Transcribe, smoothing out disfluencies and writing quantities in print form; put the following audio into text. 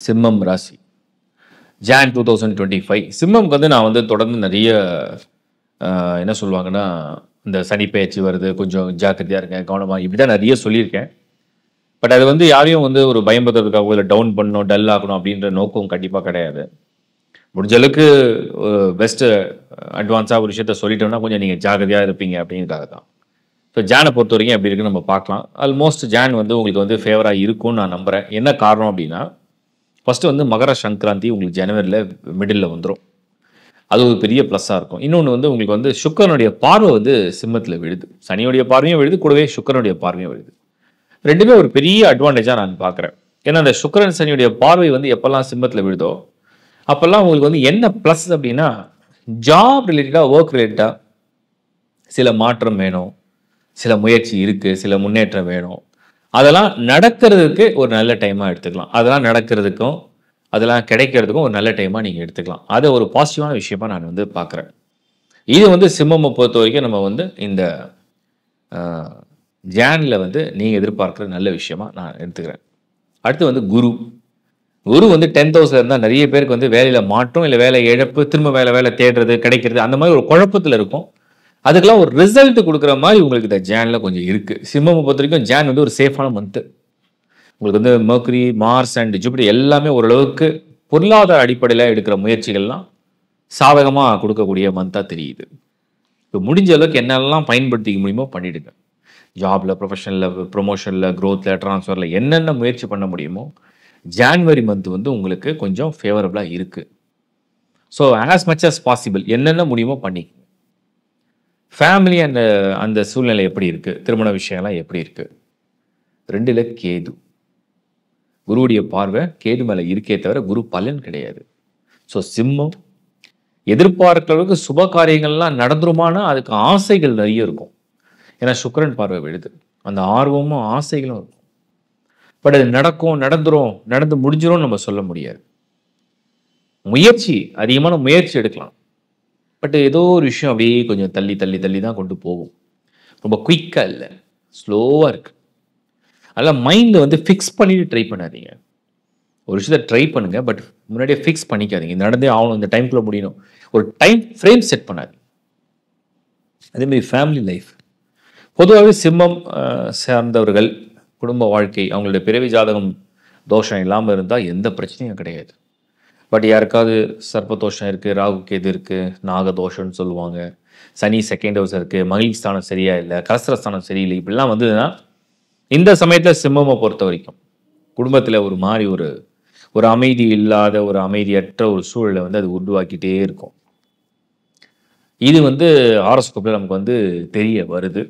சிம்மம் ராசி ஜான் 2025. சிம்மம்க்கு வந்து நான் வந்து தொடர்ந்து நிறைய என்ன சொல்லுவாங்கன்னா, இந்த சனி பெயர்ச்சி வருது, கொஞ்சம் ஜாக்கிரதையாக இருங்க, கவனமாக, இப்படி தான் நிறைய சொல்லியிருக்கேன். பட் அது வந்து யாரையும் வந்து ஒரு பயம்படுத்துறதுக்காகவோ இல்லை டவுன் பண்ணணும், டல் ஆகணும் அப்படின்ற நோக்கம் கண்டிப்பாக கிடையாது. முடிஞ்ச அளவுக்கு பெஸ்ட்டு அட்வான்ஸாக ஒரு விஷயத்த சொல்லிட்டோம்னா கொஞ்சம் நீங்கள் ஜாக்கிரதையாக இருப்பீங்க அப்படிங்கிறதுக்காக தான். ஸோ ஜானை பொறுத்த வரைக்கும் எப்படி இருக்குன்னு நம்ம பார்க்கலாம். ஆல்மோஸ்ட் ஜான் வந்து உங்களுக்கு வந்து ஃபேவராக இருக்கும்னு நான் நம்புகிறேன். என்ன காரணம் அப்படின்னா, ஃபஸ்ட்டு வந்து மகர சங்கராந்தி உங்களுக்கு ஜனவரியில் மிடில் வந்துடும். அது ஒரு பெரிய ப்ளஸ்ஸாக இருக்கும். இன்னொன்று வந்து உங்களுக்கு வந்து சுக்கிரனுடைய பார்வை வந்து சிம்மத்தில் விழுது. சனியுடைய பார்வையும் விழுது, கூடவே சுக்கிரனுடைய பார்வையும் விழுது. ரெண்டுமே ஒரு பெரிய அட்வான்டேஜாக நான் பார்க்குறேன். ஏன்னா அந்த சுக்கிரன் சனியுடைய பார்வை வந்து எப்போல்லாம் சிம்மத்தில் விழுதோ அப்போல்லாம் உங்களுக்கு வந்து என்ன ப்ளஸ் அப்படின்னா, ஜாப் ரிலேட்டடாக, ஒர்க் ரிலேட்டடாக சில மாற்றம் வேணும், சில முயற்சி இருக்குது, சில முன்னேற்றம் வேணும். அதெல்லாம் நடக்கிறதுக்கு ஒரு நல்ல டைமாக எடுத்துக்கலாம். அதெல்லாம் நடக்கிறதுக்கும் அதெல்லாம் கிடைக்கிறதுக்கும் ஒரு நல்ல டைமாக நீங்கள் எடுத்துக்கலாம். அதை ஒரு பாசிட்டிவான விஷயமாக நான் வந்து பார்க்குறேன். இது வந்து சிம்மமை பொறுத்த வரைக்கும் நம்ம வந்து இந்த ஜானில் வந்து நீங்கள் எதிர்பார்க்குற நல்ல விஷயமாக நான் எடுத்துக்கிறேன். அடுத்து வந்து குரு. குரு வந்து 10th ஹவுஸில் இருந்தால் நிறைய பேருக்கு வந்து வேலையில் மாற்றம், இல்லை வேலை இழப்பு, திரும்ப வேலை தேடுறது, கிடைக்கிறது, அந்த மாதிரி ஒரு குழப்பத்தில் இருக்கும். அதுக்கெல்லாம் ஒரு ரிசல்ட் கொடுக்குற மாதிரி உங்களுக்கு இந்த ஜானில் கொஞ்சம் இருக்குது. சிம்மமை பொறுத்த வரைக்கும் ஜான் வந்து ஒரு சேஃபான மந்த்து. உங்களுக்கு வந்து மெர்க்குரி, மார்ஸ் அண்ட் ஜூபிட்டர் எல்லாமே ஓரளவுக்கு பொருளாதார அடிப்படையில் எடுக்கிற முயற்சிகள்லாம் சாதகமாக கொடுக்கக்கூடிய மந்தாக தெரியுது. இப்போ முடிஞ்ச அளவுக்கு என்னெல்லாம் பயன்படுத்திக்க முடியுமோ பண்ணிவிடுங்க. ஜாபில், ப்ரொஃபஷனில், ப்ரொமோஷனில், க்ரோத்தில், ட்ரான்ஸ்ஃபரில் என்னென்ன முயற்சி பண்ண முடியுமோ ஜான்வரி மந்த் வந்து உங்களுக்கு கொஞ்சம் ஃபேவரபுளாக இருக்குது. So as much as possible என்னென்ன முடியுமோ பண்ணிக்கங்க. ஃபேமிலி அண்ட் அந்த சூழ்நிலை எப்படி இருக்குது, திருமண விஷயம்லாம் எப்படி இருக்குது. 2ல் கேது. குருவுடைய பார்வை கேது மேலே இருக்கே தவிர குரு பலன் கிடையாது. ஸோ சிம்மம் எதிர்பார்க்கிற அளவுக்கு சுப காரியங்கள்லாம் நடந்துருமானா அதுக்கு ஆசைகள் நிறைய இருக்கும். ஏன்னா சுக்கிரன் பார்வை விழுது, அந்த ஆர்வமும் ஆசைகளும் இருக்கும். பட் அது நடக்கும், நடந்து முடிஞ்சிரும் நம்ம சொல்ல முடியாது. முயற்சி, அதிகமான முயற்சி எடுக்கலாம். பட் ஏதோ ஒரு விஷயம் அப்படியே கொஞ்சம் தள்ளி தள்ளி தள்ளி தான் கொண்டு போகும். ரொம்ப குயிக்காக இல்லை, ஸ்லோவாக இருக்குது. அதெல்லாம் மைண்டில் வந்து ஃபிக்ஸ் பண்ணிட்டு ட்ரை பண்ணாதீங்க. ஒரு விஷயத்தை ட்ரை பண்ணுங்கள், பட் முன்னாடியே ஃபிக்ஸ் பண்ணிக்காதீங்க. நடந்தே ஆகணும், இந்த டைம்குள்ளே முடியணும், ஒரு டைம் ஃப்ரேம் செட் பண்ணாதீங்க. அதேமாதிரி ஃபேமிலி லைஃப் பொதுவாகவே சிம்மம் சார்ந்தவர்கள் குடும்ப வாழ்க்கை, அவங்களுடைய பிறவி ஜாதகம் தோஷம் இல்லாமல் இருந்தால் எந்த பிரச்சனையும் கிடையாது. பட் யாருக்காவது சர்ப்பதோஷம் இருக்குது, ராகு கேது இருக்குது, நாகதோஷம்னு சொல்லுவாங்க, சனி 2nd ஹவுஸ் இருக்குது, மகிழ்ச்சி ஸ்தானம் சரியா இல்லை, கலஸ்திரஸ்தானம் சரியில்லை, இப்படிலாம் வந்ததுன்னா இந்த சமயத்தில் சிம்மமை பொறுத்த வரைக்கும் குடும்பத்தில் ஒரு மாதிரி ஒரு அமைதி இல்லாத, ஒரு அமைதியற்ற ஒரு சூழலை வந்து அது உருவாக்கிட்டே இருக்கும். இது வந்து ஹாரோஸ்கோப்பில் நமக்கு வந்து தெரிய வருது.